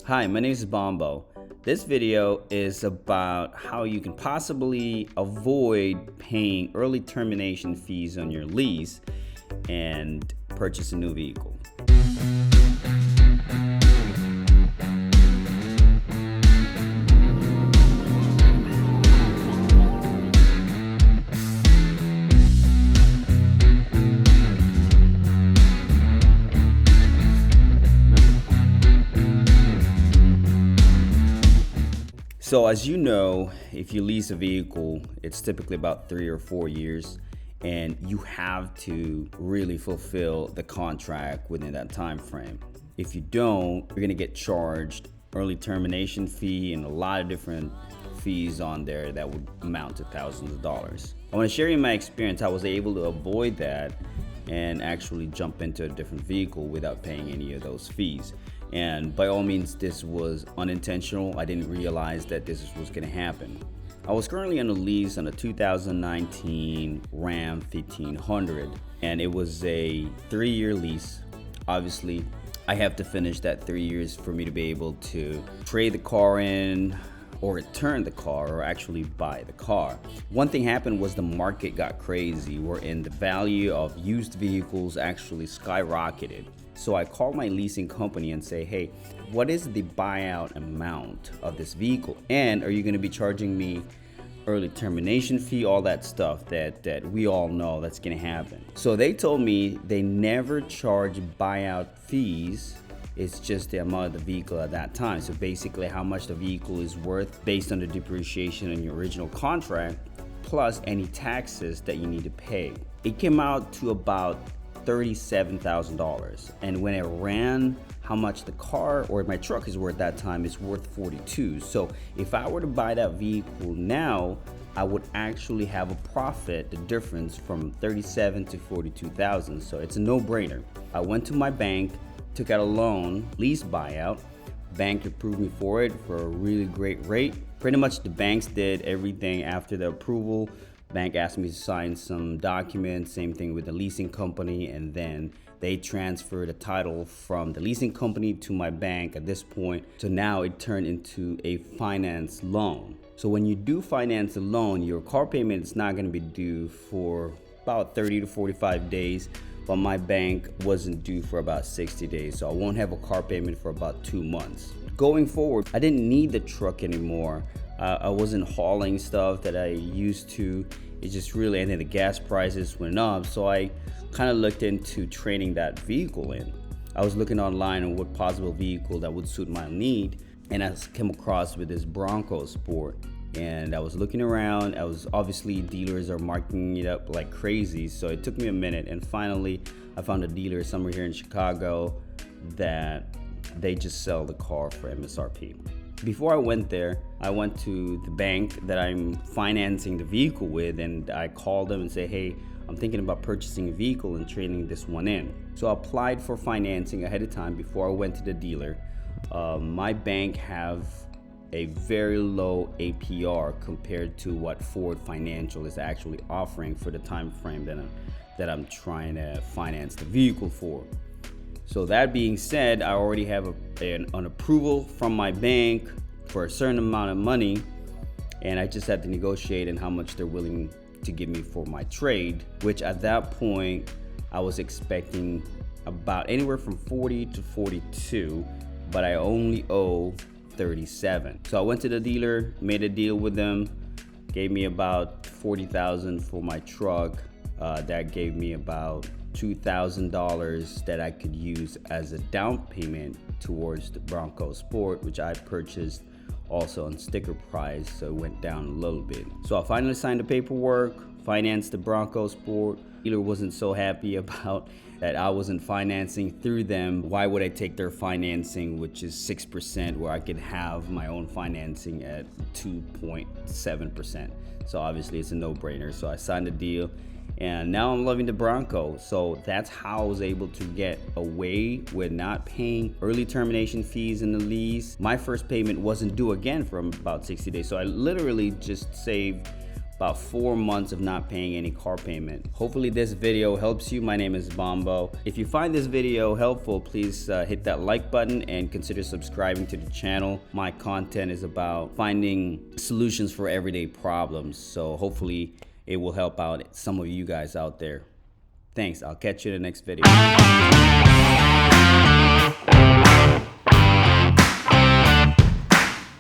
Hi, my name is Bombo. This video is about how you can possibly avoid paying early termination fees on your lease and purchase a new vehicle. So as you know, if you lease a vehicle, it's typically about 3 or 4 years, and you have to really fulfill the contract within that time frame. If you don't, you're gonna get charged early termination fee and a lot of different fees on there that would amount to thousands of dollars. I wanna share you my experience. I was able to avoid that and actually jump into a different vehicle without paying any of those fees. And by all means, this was unintentional. I didn't realize that this was gonna happen. I was currently on a lease on a 2019 Ram 1500, and it was a 3-year lease. Obviously, I have to finish that 3 years for me to be able to trade the car in or return the car or actually buy the car. One thing happened was the market got crazy, wherein the value of used vehicles actually skyrocketed. So I called my leasing company and say, hey, what is the buyout amount of this vehicle? And are you gonna be charging me early termination fee, all that stuff that we all know that's gonna happen. So they told me they never charge buyout fees. It's just the amount of the vehicle at that time. So basically how much the vehicle is worth based on the depreciation in your original contract, plus any taxes that you need to pay. It came out to about $37,000. And when I ran how much the car or my truck is worth at that time, is worth $42,000. So if I were to buy that vehicle now, I would actually have a profit, the difference from $37,000 to $42,000. So it's a no-brainer. I went to my bank, took out a loan, lease buyout. Bank approved me for it for a really great rate. Pretty much the banks did everything after the approval. Bank asked me to sign some documents, same thing with the leasing company, and then they transferred the title from the leasing company to my bank at this point. So now it turned into a finance loan. So when you do finance a loan, your car payment is not gonna be due for about 30 to 45 days, but my bank wasn't due for about 60 days. So I won't have a car payment for about 2 months. Going forward, I didn't need the truck anymore. I wasn't hauling stuff that I used to. It just really, and then the gas prices went up. So I kind of looked into trading that vehicle in. I was looking online on what possible vehicle that would suit my need. And I came across with this Bronco Sport. And I was looking around. Obviously dealers are marking it up like crazy. So it took me a minute. And finally I found a dealer somewhere here in Chicago that they just sell the car for MSRP. Before I went there, I went to the bank that I'm financing the vehicle with, and I called them and said, hey, I'm thinking about purchasing a vehicle and trading this one in. So I applied for financing ahead of time before I went to the dealer. My bank have a very low APR compared to what Ford Financial is actually offering for the time frame that I'm trying to finance the vehicle for. So that being said, I already have an approval from my bank for a certain amount of money, and I just had to negotiate on how much they're willing to give me for my trade, which at that point I was expecting about anywhere from 40 to 42, but I only owe 37. So I went to the dealer, made a deal with them, gave me about $40,000 for my truck. That gave me about $2,000 that I could use as a down payment towards the Bronco Sport, which I purchased also on sticker price, so it went down a little bit. So I finally signed the paperwork, financed the Bronco Sport. Dealer wasn't so happy about that I wasn't financing through them. Why would I take their financing, which is 6%, where I could have my own financing at 2.7%? So obviously it's a no-brainer. So I signed the deal, and now I'm loving the Bronco. So that's how I was able to get away with not paying early termination fees in the lease. My first payment wasn't due again for about 60 days. So I literally just saved about 4 months of not paying any car payment. Hopefully this video helps you. My name is Bombo. If you find this video helpful, please hit that like button and consider subscribing to the channel. My content is about finding solutions for everyday problems, so hopefully it will help out some of you guys out there. Thanks. I'll catch you in the next video.